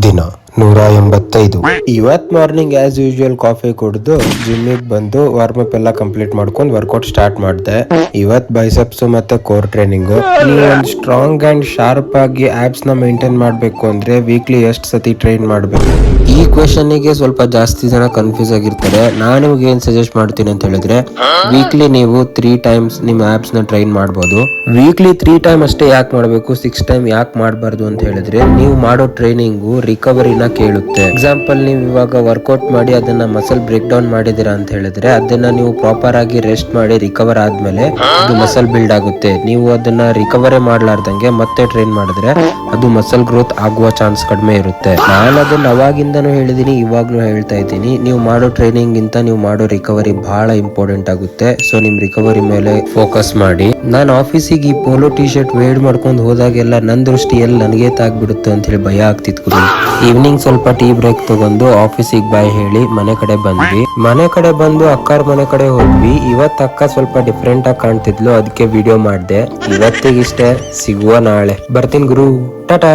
ದಿನ 185. ಇವತ್ morning as usual coffee ಕುಡ್ದು ಜಿಮ್ಮಿಗೆ ಬಂದು ವಾರ್ಮ್ ಅಪ್ ಎಲ್ಲ ಕಂಪ್ಲೀಟ್ ಮಾಡ್ಕೊಂಡು ವರ್ಕೌಟ್ ಸ್ಟಾರ್ಟ್ ಮಾಡಿದೆ. ಇವತ್ ಬೈಸೆಪ್ಸ್ ಮತ್ತೆ ಕೋರ್ ಟ್ರೈನಿಂಗ್. ನೀವು ಒಂದು ಸ್ಟ್ರಾಂಗ್ ಅಂಡ್ ಶಾರ್ಪ್ ಆಗಿ ಆಬ್ಸ್ ನ ಮೇಂಟೈನ್ ಮಾಡ್ಬೇಕು ಅಂದ್ರೆ ವೀಕ್ಲಿ ಎಷ್ಟು ಸತಿ ಟ್ರೈನ್ ಮಾಡ್ಬೇಕು? ಈ ಕ್ವೆಶನ್ ಗೆ ಸ್ವಲ್ಪ ಜಾಸ್ತಿ ಜನ ಕನ್ಫ್ಯೂಸ್ ಆಗಿರ್ತಾರೆ. ನಾನು ನಿಮ್ಗೆ ಏನ್ ಸಜೆಸ್ಟ್ ಮಾಡ್ತೀನಿ ಅಂತ ಹೇಳಿದ್ರೆ, ವೀಕ್ಲಿ ನೀವು 3 ಟೈಮ್ಸ್ ನಿಮ್ ಆಬ್ಸ್ ನ ಟ್ರೈನ್ ಮಾಡಬಹುದು. ವೀಕ್ಲಿ 3 ಟೈಮ್ ಅಷ್ಟೇ ಯಾಕೆ ಮಾಡಬೇಕು, 6 ಟೈಮ್ ಯಾಕೆ ಮಾಡಬಾರ್ದು ಅಂತ ಹೇಳಿದ್ರೆ, ನೀವು ಮಾಡೋ ಟ್ರೈನಿಂಗು ರಿಕವರಿನ ಕೇಳುತ್ತೆ. ಎಕ್ಸಾಂಪಲ್, ನೀವು ಇವಾಗ ವರ್ಕೌಟ್ ಮಾಡಿ ಅದನ್ನ ಮಸಲ್ ಬ್ರೇಕ್ ಡೌನ್ ಮಾಡಿದಿರಾ ಅಂತ ಹೇಳಿದ್ರೆ, ಅದನ್ನ ನೀವು ಪ್ರಾಪರ್ ಆಗಿ ರೆಸ್ಟ್ ಮಾಡಿ ರಿಕವರ್ ಆದ್ಮೇಲೆ ಅದು ಮಸಲ್ ಬಿಲ್ಡ್ ಆಗುತ್ತೆ. ನೀವು ಅದನ್ನ ರಿಕವರಿ ಮಾಡ್ಲಾರ್ದಂಗೆ ಮತ್ತೆ ಟ್ರೈನ್ ಮಾಡಿದ್ರೆ ಅದು ಮಸಲ್ ಗ್ರೋತ್ ಆಗುವ ಚಾನ್ಸ್ ಕಡಿಮೆ ಇರುತ್ತೆ. ನಾನು ಅದನ್ನ ಅವಾಗಿಂದನೂ ಹೇಳಿದೀನಿ, ಇವಾಗ್ಲೂ ಹೇಳ್ತಾ ಇದ್ದೀನಿ, ನೀವು ಮಾಡೋ ಟ್ರೈನಿಂಗ್ ಗಿಂತ ನೀವು ಮಾಡೋ ರಿಕವರಿ ಬಹಳ ಇಂಪಾರ್ಟೆಂಟ್ ಆಗುತ್ತೆ. ಸೊ ನಿಮ್ ರಿಕವರಿ ಮೇಲೆ ಫೋಕಸ್ ಮಾಡಿ. ನಾನು ಆಫೀಸಿಗೆ ಈ ಪೋಲೋ ಟಿ ಶರ್ಟ್ ವೇಡ್ ಮಾಡ್ಕೊಂಡು ಹೋದಾಗೆಲ್ಲ ನನ್ನ ದೃಷ್ಟಿ ಎಲ್ಲಿ ನನಗೆ ತಾಗ್ಬಿಡುತ್ತೆ ಅಂತ ಹೇಳಿ ಭಯ ಆಗ್ತಿತ್ತು. ಈವ್ನಿಂಗ್ ಸ್ವಲ್ಪ ಟೀ ಬ್ರೇಕ್ ತಗೊಂಡು ಆಫೀಸಿಗೆ ಬಾಯ್ ಹೇಳಿ ಮನೆ ಕಡೆ ಬಂದ್ವಿ. ಮನೆ ಕಡೆ ಬಂದು ಅಕ್ಕಾರ್ ಮನೆ ಕಡೆ ಹೋದ್ವಿ. ಇವತ್ ಅಕ್ಕ ಸ್ವಲ್ಪ ಡಿಫ್ರೆಂಟ್ ಆಗಿ ಕಾಣ್ತಿದ್ಲು, ಅದಕ್ಕೆ ವಿಡಿಯೋ ಮಾಡ್ದೆ. ಇವತ್ತಿಗಿಷ್ಟೇ, ಸಿಗುವ ನಾಳೆ. ಬರ್ತೀನಿ ಗುರು, ಟಾಟಾ.